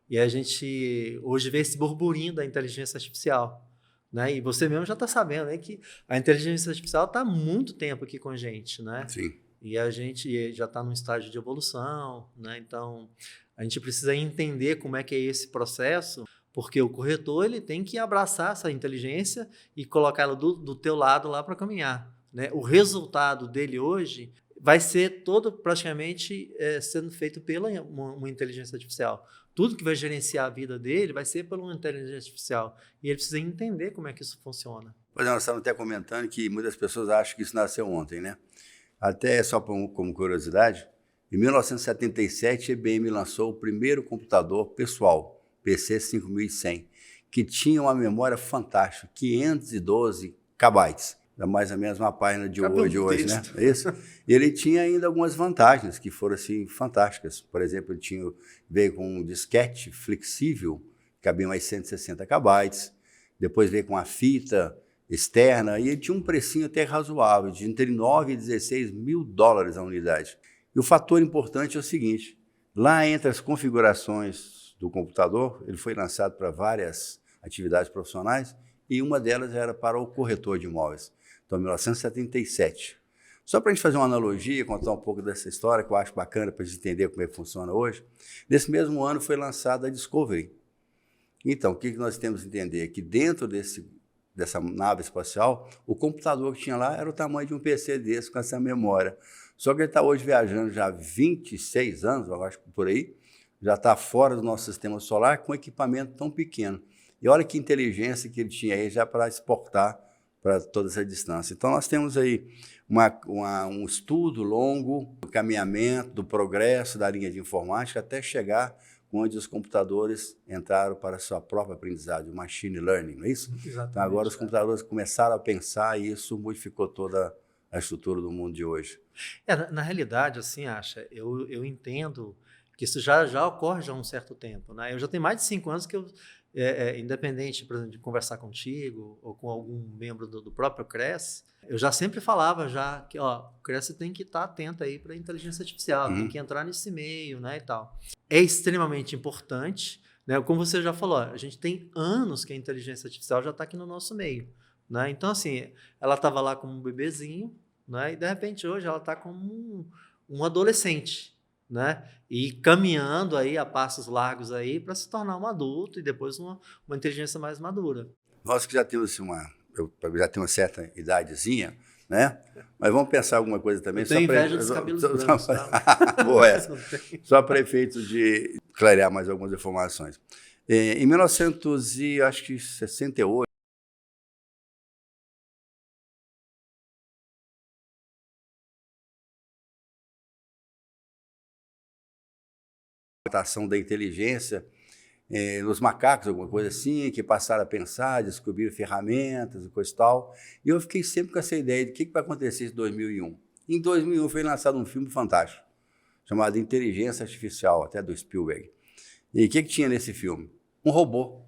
E a gente hoje vê esse burburinho da inteligência artificial, né? E você mesmo já está sabendo, né, que a inteligência artificial está há muito tempo aqui com a gente, né? Sim. E a gente já está num estágio de evolução, né? Então, a gente precisa entender como é que é esse processo, porque o corretor ele tem que abraçar essa inteligência e colocá-la do teu lado lá para caminhar, né? O resultado dele hoje vai ser todo praticamente sendo feito pela uma inteligência artificial. Tudo que vai gerenciar a vida dele vai ser por uma inteligência artificial. E ele precisa entender como é que isso funciona. Pois é, nós estávamos até comentando que muitas pessoas acham que isso nasceu ontem, né? Até só como curiosidade, em 1977, a IBM lançou o primeiro computador pessoal, PC 5100, que tinha uma memória fantástica, 512 KB. Dá mais ou menos uma página de hoje, né? É isso? E ele tinha ainda algumas vantagens que foram assim fantásticas. Por exemplo, veio com um disquete flexível, cabia mais 160 KB. Depois veio com a fita externa, e ele tinha um precinho até razoável, de entre 9 e 16 mil dólares a unidade. E o fator importante é o seguinte, lá entre as configurações do computador, ele foi lançado para várias atividades profissionais, e uma delas era para o corretor de imóveis. Então, 1977. Só para a gente fazer uma analogia, contar um pouco dessa história, que eu acho bacana para a gente entender como é que funciona hoje, nesse mesmo ano foi lançada a Discovery. Então, o que nós temos que entender? Que dentro dessa nave espacial, o computador que tinha lá era o tamanho de um PC desse, com essa memória. Só que ele está hoje viajando já há 26 anos, eu acho que por aí, já está fora do nosso sistema solar com equipamento tão pequeno. E olha que inteligência que ele tinha aí já para exportar para toda essa distância. Então, nós temos aí um estudo longo do caminhamento, do progresso da linha de informática até chegar onde os computadores entraram para a sua própria aprendizagem, o machine learning, não é isso? Exatamente. Então, agora os computadores começaram a pensar e isso modificou toda a estrutura do mundo de hoje. Na realidade, assim, eu entendo que isso já ocorre já há um certo tempo, né? Eu já tenho mais de 5 anos que eu, independente, por exemplo, de conversar contigo ou com algum membro do próprio CRES, eu já sempre falava já que, ó, o CRES tem que estar atento aí para a inteligência artificial, tem que entrar nesse meio, né, e tal. É extremamente importante, né? Como você já falou, a gente tem anos que a inteligência artificial já está aqui no nosso meio, né? Então, assim, ela estava lá como um bebezinho, né? E de repente hoje ela está como um adolescente, né? E caminhando aí a passos largos aí para se tornar um adulto e depois uma inteligência mais madura. Nós que já temos eu já tenho uma certa idadezinha, né? Mas vamos pensar alguma coisa também. Eu tenho inveja dos cabelos brancos, tá? Boa essa. Só para efeito de clarear mais algumas informações. Em 1968, a ação da inteligência nos macacos, alguma coisa assim, que passaram a pensar, descobriram ferramentas e coisa e tal. E eu fiquei sempre com essa ideia de o que vai acontecer em 2001. Em 2001 foi lançado um filme fantástico, chamado Inteligência Artificial, até do Spielberg. E o que tinha nesse filme? Um robô.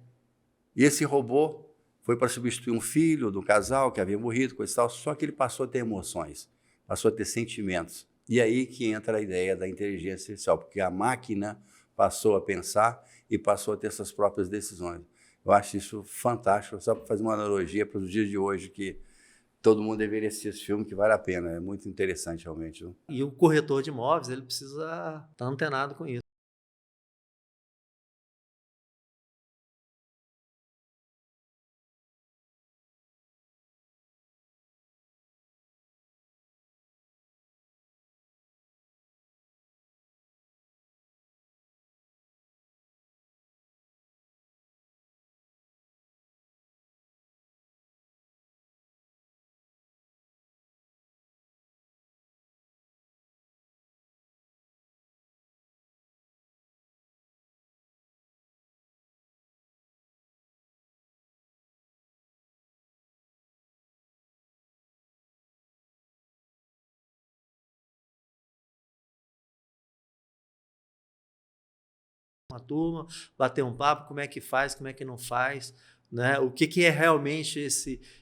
E esse robô foi para substituir um filho do casal que havia morrido, coisa e tal, só que ele passou a ter emoções, passou a ter sentimentos. E aí que entra a ideia da inteligência artificial, porque a máquina passou a pensar e passou a ter suas próprias decisões. Eu acho isso fantástico, só para fazer uma analogia para os dias de hoje, que todo mundo deveria assistir esse filme, que vale a pena, é muito interessante realmente. Viu? E o corretor de imóveis, ele precisa estar antenado com isso. Uma turma, bater um papo, como é que faz, como é que não faz, né? O que é realmente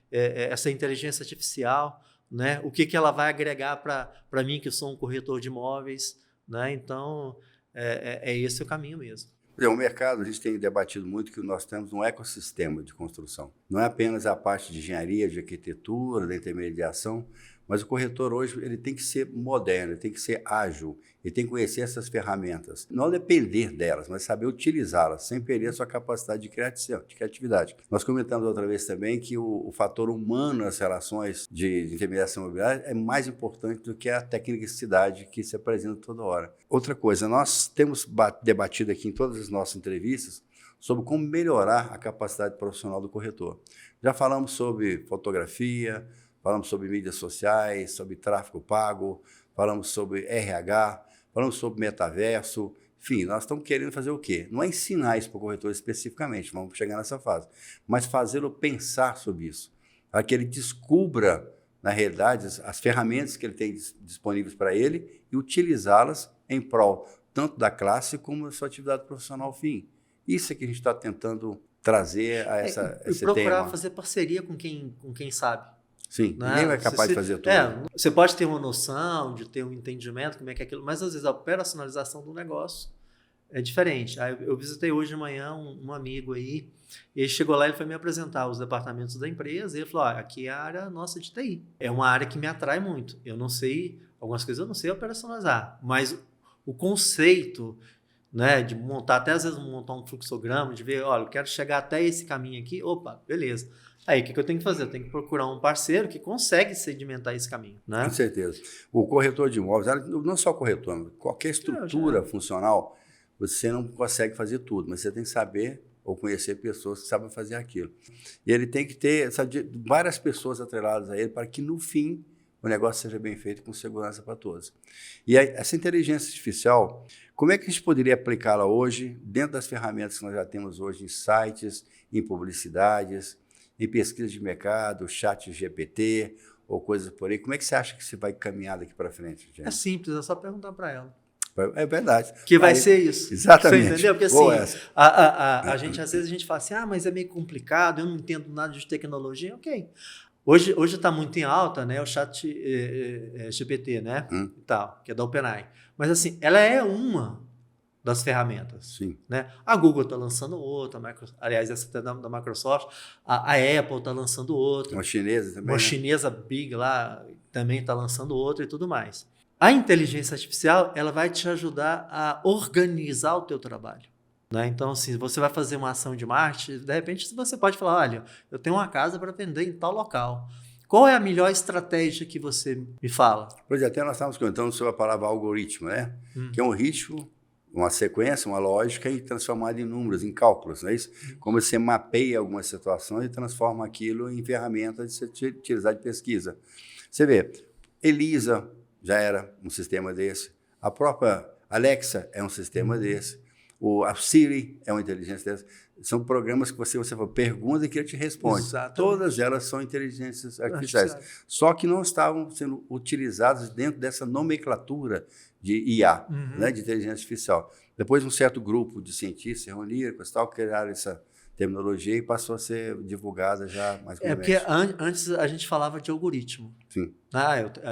essa inteligência artificial, né? O que ela vai agregar para mim, que sou um corretor de imóveis, né? Então, é esse o caminho mesmo. O mercado, a gente tem debatido muito que nós temos um ecossistema de construção. Não é apenas a parte de engenharia, de arquitetura, da intermediação, mas o corretor hoje ele tem que ser moderno, ele tem que ser ágil, ele tem que conhecer essas ferramentas. Não depender delas, mas saber utilizá-las, sem perder a sua capacidade de criatividade. Nós comentamos outra vez também que o fator humano nas relações de intermediação imobiliária é mais importante do que a tecnicidade que se apresenta toda hora. Outra coisa, nós temos debatido aqui em todas as nossas entrevistas sobre como melhorar a capacidade profissional do corretor. Já falamos sobre fotografia, falamos sobre mídias sociais, sobre tráfego pago, falamos sobre RH, falamos sobre metaverso. Enfim, nós estamos querendo fazer o quê? Não é ensinar isso para o corretor especificamente, vamos chegar nessa fase, mas fazê-lo pensar sobre isso, para que ele descubra, na realidade, as ferramentas que ele tem disponíveis para ele e utilizá-las em prol tanto da classe como da sua atividade profissional fim. Isso é que a gente está tentando trazer a esse tema. Procurar fazer parceria com quem sabe. Sim, Né? ninguém vai capaz de fazer tudo. Você pode ter uma noção, de ter um entendimento, como é que é aquilo, mas às vezes a operacionalização do negócio é diferente. Aí eu visitei hoje de manhã um amigo aí, e ele chegou lá e foi me apresentar os departamentos da empresa, e ele falou, aqui é a área nossa de TI. É uma área que me atrai muito. Eu não sei, algumas coisas eu não sei operacionalizar, mas o conceito, né, de montar, até às vezes montar um fluxograma, de ver, olha, eu quero chegar até esse caminho aqui, opa, beleza. Aí, o que eu tenho que fazer? Eu tenho que procurar um parceiro que consegue sedimentar esse caminho. Né? Com certeza. O corretor de imóveis, não só o corretor, qualquer estrutura funcional, você não consegue fazer tudo, mas você tem que saber ou conhecer pessoas que sabem fazer aquilo. E ele tem que ter várias pessoas atreladas a ele para que, no fim, o negócio seja bem feito com segurança para todos. E essa inteligência artificial, como é que a gente poderia aplicá-la hoje, dentro das ferramentas que nós já temos hoje em sites, em publicidades, em pesquisa de mercado, chat GPT ou coisas por aí? Como é que você acha que você vai caminhar daqui para frente, gente? É simples, é só perguntar para ela. É verdade. Que vai ser isso. Exatamente. Você entendeu? Porque assim, a gente às vezes a gente fala assim, mas é meio complicado, eu não entendo nada de tecnologia. Ok. Hoje está muito em alta, né, o chat GPT, né, e tal, que é da OpenAI. Mas assim, ela é uma das ferramentas. Sim. Né? A Google está lançando outra, aliás, essa da Microsoft, a Apple está lançando outra. Uma chinesa também. Uma chinesa big lá também está lançando outra e tudo mais. A inteligência artificial, ela vai te ajudar a organizar o teu trabalho. Né? Então, assim, você vai fazer uma ação de marketing, de repente você pode falar, olha, eu tenho uma casa para vender em tal local. Qual é a melhor estratégia que você me fala? Pois é, até nós estávamos comentando sobre a palavra algoritmo, né? Que é um ritmo, uma sequência, uma lógica e transformada em números, em cálculos, não é isso? Como você mapeia algumas situações e transforma aquilo em ferramentas de se utilizar de pesquisa. Você vê, Elisa já era um sistema desse, a própria Alexa é um sistema desse, a Siri é uma inteligência dessa. São programas que você fala, pergunta e que ele te responde. Exatamente. Todas elas são inteligências artificiais. Só que não estavam sendo utilizadas dentro dessa nomenclatura de IA, né, de inteligência artificial. Depois, um certo grupo de cientistas se reuniram, criaram essa terminologia e passou a ser divulgada já mais comumente. Porque antes a gente falava de algoritmo. Sim.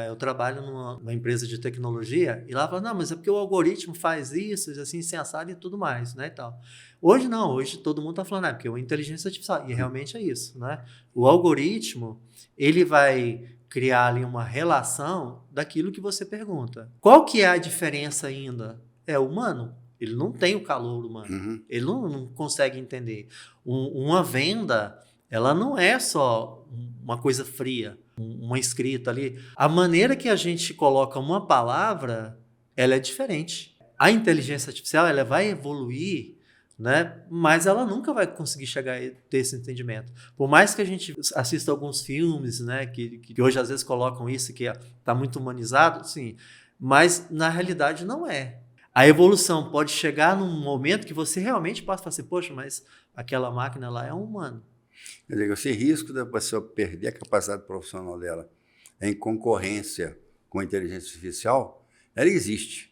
Eu trabalho numa empresa de tecnologia e lá fala, não, mas é porque o algoritmo faz isso, assim, sem assado e tudo mais, né, e tal. Hoje não, hoje todo mundo está falando, porque é uma inteligência artificial, e realmente é isso, né? O algoritmo, ele vai criar ali uma relação daquilo que você pergunta. Qual que é a diferença ainda? É o humano. Ele não tem o calor humano. Ele não consegue entender. Uma venda, ela não é só uma coisa fria, uma escrita ali. A maneira que a gente coloca uma palavra, ela é diferente. A inteligência artificial, ela vai evoluir, né? Mas ela nunca vai conseguir chegar a ter esse entendimento. Por mais que a gente assista alguns filmes, né, que hoje às vezes colocam isso, que está muito humanizado, sim, mas na realidade não é. A evolução pode chegar num momento que você realmente passa a falar assim, poxa, mas aquela máquina lá é um humano. Quer dizer, esse risco da pessoa perder a capacidade profissional dela em concorrência com a inteligência artificial, ela existe.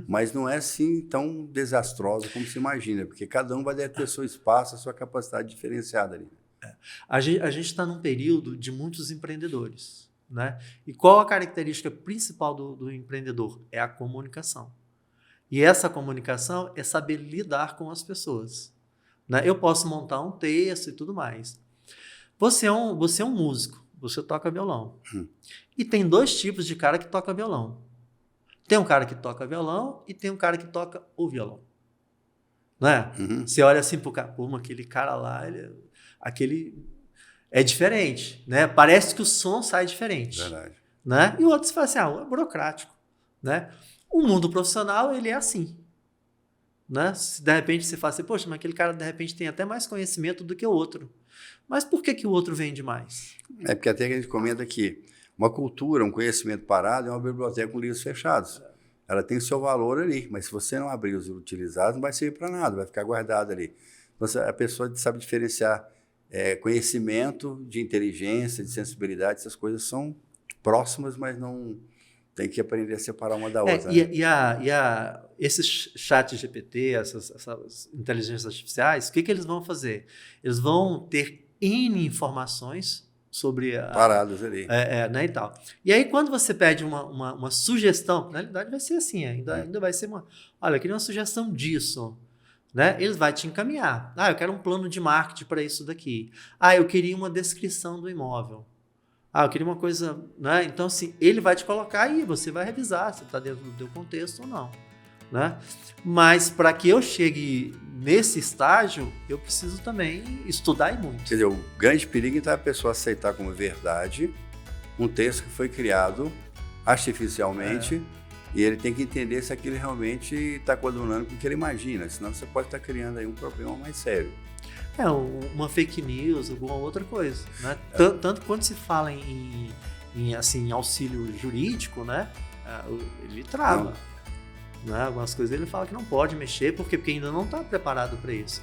Mas não é assim tão desastrosa como se imagina, porque cada um vai ter seu espaço, a sua capacidade diferenciada ali. A gente está num período de muitos empreendedores. Né? E qual a característica principal do empreendedor? É a comunicação. E essa comunicação é saber lidar com as pessoas. Né? Eu posso montar um texto e tudo mais. Você é um músico, você toca violão. E tem 2 tipos de cara que toca violão. Tem um cara que toca violão e tem um cara que toca o violão. Né? Você olha assim pro cara, pô, aquele cara lá, aquele é diferente, né? Parece que o som sai diferente. Verdade. Né? E o outro você fala assim, é burocrático. Né? O mundo profissional, ele é assim. Né? Se de repente você fala assim, poxa, mas aquele cara de repente tem até mais conhecimento do que o outro. Mas por que o outro vende mais? É porque até que a gente comenta que uma cultura, um conhecimento parado é uma biblioteca com livros fechados. Ela tem o seu valor ali, mas se você não abrir os utilizados, não vai servir para nada, vai ficar guardado ali. Então, a pessoa sabe diferenciar conhecimento de inteligência, de sensibilidade, essas coisas são próximas, mas não tem que aprender a separar uma da outra. Né? Esses chats GPT, essas inteligências artificiais, o que eles vão fazer? Eles vão ter N informações sobre paradas ali. Né, e tal. E aí, quando você pede uma sugestão, na realidade vai ser assim, ainda vai ser olha, eu queria uma sugestão disso. Né? Eles vão te encaminhar. Eu quero um plano de marketing para isso daqui. Eu queria uma descrição do imóvel. Eu queria uma coisa... Né? Então, assim, ele vai te colocar aí, você vai revisar se está dentro do teu contexto ou não. Né? Mas para que eu chegue nesse estágio, eu preciso também estudar muito. Quer dizer, o grande perigo é a pessoa aceitar como verdade um texto que foi criado artificialmente e ele tem que entender se aquilo realmente está coadunando com o que ele imagina, senão você pode estar criando aí um problema mais sério. Uma fake news, alguma outra coisa. Né? Tanto quando se fala em auxílio jurídico, né? Ele trava. Né? Algumas coisas ele fala que não pode mexer porque ainda não está preparado para isso.